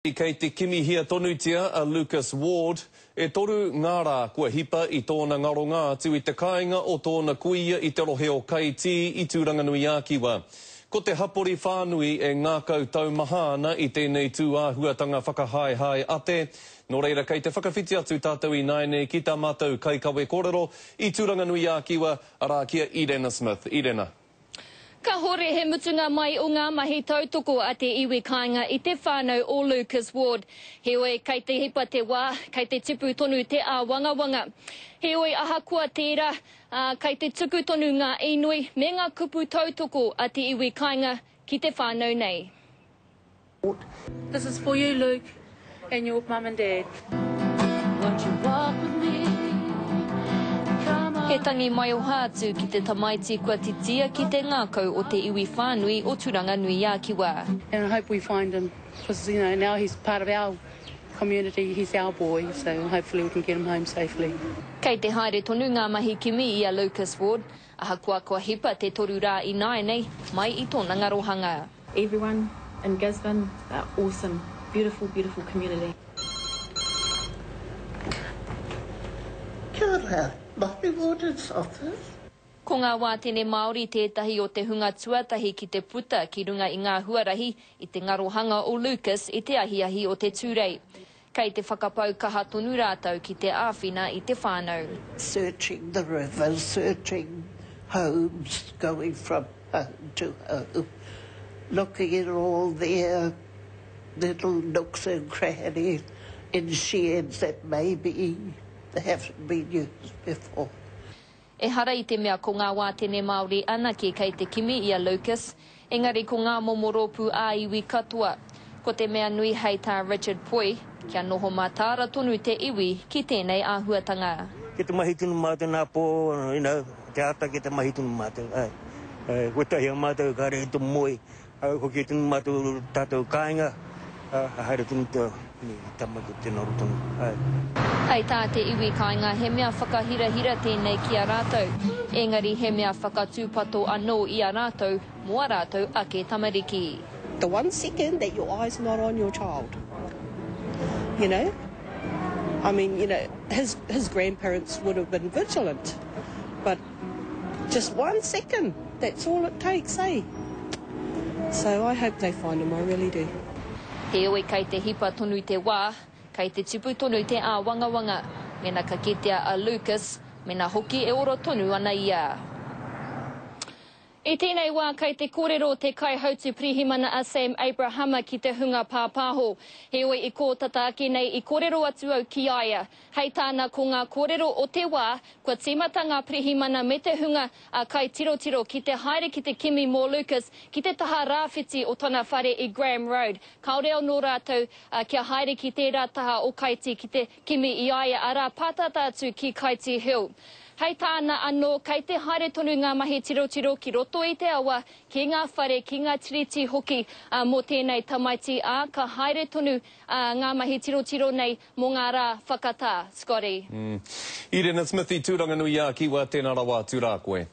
Kei te kimi hia tonutia a Lucas Ward, e toru ngāra kua hipa I tōna ngaronga atu I te kāinga o tōna kuia I te rohe o Kaiti I Tūranganui Ākiwa. Ko te hapori whānui e ngākau taumahana I tēnei tūāhuatanga whakahae ate. Nō reira, kei te whakawhiti atu tātou I naine ki tā mātou kai kawe kōrero I Tūranganui Ākiwa, arā kia Irena Smith. Irena. Ka hore he mutunga mai o ngā mahi tautoko a te iwi kāinga I te whānau o Lucas Ward. Heoi, kei te hipa te wā, kei te tipu tonu te wanga. Heoi, aha kua tērā, kei te tuku tonu ngā inui, me ngā kupu tautoko a te iwi kāinga ki te whānau nei. This is for you, Luke, and your mum and dad. Won't you walk with me? He tangi mai o hātu ki te tamaiti kua titia ki te ngākau o te iwi whānui o Tūranganui Ākiwa. And I hope we find him, because now he's part of our community, he's our boy, so hopefully we can get him home safely. Kei te haere tonu ngā mahi kimi I a Lucas Ward, aha kua hipa te toru rā I naenei, mai I tōna ngarohanga. Everyone in Gisborne are awesome, beautiful, beautiful community. Kia ora. Mahi Warden's office. Ko ngā wātene Māori tētahi o te hunga tuatahi ki te puta ki runga I ngā huarahi I te ngarohanga o Lucas I te ahiahi o te tūrei. Kei te whakapau kaha tonu rātau ki te āwhina I te whānau. Searching the rivers, searching homes, going from home to home, looking at all their little nooks and crannies in sheds that maybe they haven't been used before. E hara I te mea ko ngā wātene Māori anake kei te kimi I a Lucas, engari ko ngā momoropu a iwi katoa. Ko te mea nui hei tā Richard Poi, kia noho mātāra tonu te iwi ki tēnei āhuatanga. Ki te mahi tunu mātou nā pō, te ata ki te mahi tunu mātou. Ko tahi a mātou ka rehi tu moi, ko ki tunu mātou tātou kāinga, haere tunu te tamaki te noru tonu. Hei tā te iwi kāinga he mea whakahirahira tēnei ki a rātou. Engari he mea whakatūpato anō I a rātou, mua rātou ake tamariki. The 1 second that your eye's not on your child. You know? I mean, his grandparents would have been vigilant. But just 1 second, that's all it takes, eh? So I hope they find him, I really do. Heoi kei te hipa tonu te wā, kei te tipu tonu te wanga, mena ka kitea a Lucas, mena hoki e oro tonu ana ia. I tēnei wā kei te kōrero te kaihautu pirihimana a Sam Abrahama ki te hunga pāpāho. Heoi I kōtata ake nei I kōrero atu au ki aia. Hei tāna ko ngā kōrero o te wā, kua tīmata ngā pirihimana me te hunga a kai tirotiro ki te haere ki te kimi mō Lucas, ki te taha rāwhiti o tana whare I Graham Road. Kaoreo nō rātou kia haere ki tērā taha o Kaiti ki te kimi I aia, arā pātata atu ki Kaiti Hill. Hei tāna anō, kei te haere tonu ngā mahi tirotiro ki roto I te awa, ki ngā whare, ki ngā tiriti hoki mō tēnei tamaiti ka haere tonu ngā mahi tirotiro nei mō ngā rā whakatā. Scotty. Irena Smith I Tūranganui Ākiwa, tēnā rawa tūrā koe.